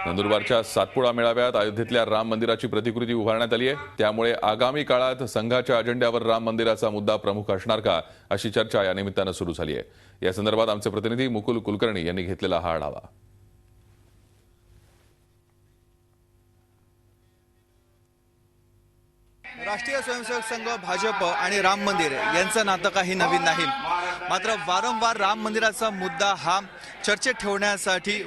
नंदुरबारच्या सातपुडा मेळाव्यात अयोध्येतल्या राम मंदिराची प्रतिकृती उभारण्यात आली आहे। त्यामुळे आगामी काळात संघाच्या अजेंड्यावर राम मंदिराचा मुद्दा प्रमुख असणार का, अशी चर्चा या निमित्तानं सुरू झाली आहे। या संदर्भात आमचे प्रतिनिधी मुकुल कुलकर्णी यांनी घेतलेला हा आढावा। राष्ट्रीय स्वयंसेवक संघ, भाजप आणि राम मंदिर यांचं नातं काही नवीन नाही। मात्र वारंवार राम मंदिराचा मुद्दा हा चर्चेत ठेवण्यासाठी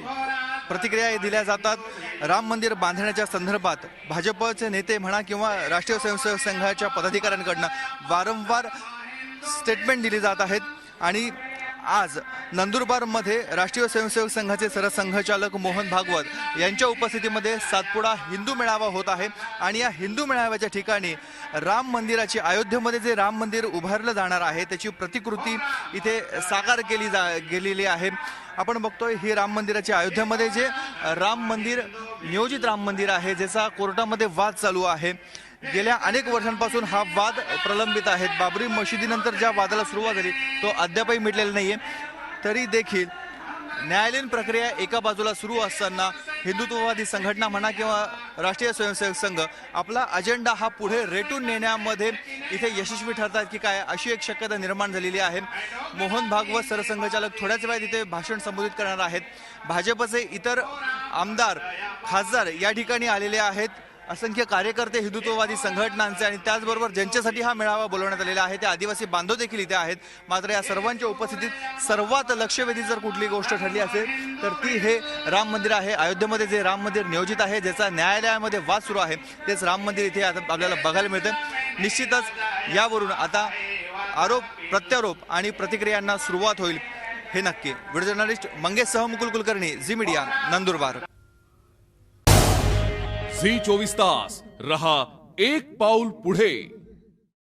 प्रतिक्रिया दिल्या जातात। राम मंदिर बांधण्याच्या संदर्भात भाजपचे नेते म्हणा किंवा राष्ट्रीय स्वयंसेवक संघाच्या पदाधिकाऱ्यांकडून वारंवार स्टेटमेंट दिली जात आहेत। आणि आज नंदुरबारमध्ये राष्ट्रीय स्वयंसेवक संघाचे सरसंघचालक मोहन भागवत यांच्या उपस्थितीमध्ये सातपुडा हिंदू मेळावा होत आहे। आणि या हिंदू मेळाव्याच्या ठिकाणी राम मंदिराची, अयोध्येमध्ये जे राम मंदिर उभारलं जाणार आहे त्याची प्रतिकृती इथे साकार केली गेलेली आहे। आपण बघतोय ही राम मंदिराची, अयोध्येमध्ये जे राम मंदिर, नियोजित राम मंदिर आहे ज्याचा कोर्टामध्ये वाद चालू आहे। गेल्या अनेक वर्षांपासून हा वाद प्रलंबित आहे। बाबरी मशिदीनंतर ज्या वादाला सुरुवात झाली तो अद्यापही मिटलेला नाहीये। तरी देखील न्यायालयीन प्रक्रिया एका बाजूला सुरू असताना हिंदुत्ववादी संघटना म्हणा किंवा राष्ट्रीय स्वयंसेवक संघ आपला अजेंडा हा पुढे रेटून नेण्यामध्ये इथे यशस्वी ठरतात की काय, अशी एक शक्यता निर्माण झालेली आहे। मोहन भागवत सरसंघचालक थोड्याच वेळात इथे भाषण संबोधित करणार आहेत। भाजपचे इतर आमदार, खासदार या ठिकाणी आलेले आहेत। असंख्य कार्यकर्ते हिंदुत्ववादी संघटनांचे आणि त्याचबरोबर ज्यांच्यासाठी हा मेळावा बोलवण्यात आलेला आहे ते आदिवासी बांधव देखील इथे आहेत। मात्र या सर्वांच्या उपस्थितीत सर्वात लक्षवेधी जर कुठली गोष्ट ठरली असेल तर ती हे राम मंदिर आहे। अयोध्येमध्ये जे राम मंदिर नियोजित आहे, ज्याचा न्यायालयामध्ये वाद सुरू आहे, तेच राम मंदिर इथे आता आपल्याला बघायला मिळतं। निश्चितच यावरून आता आरोप प्रत्यारोप आणि प्रतिक्रियांना सुरुवात होईल हे नक्की। व्हिडिओ जर्नलिस्ट मंगेशसह मुकुल कुलकर्णी, झी मीडिया, नंदुरबार। झी 24 तास रहा एक पाऊल पुढे।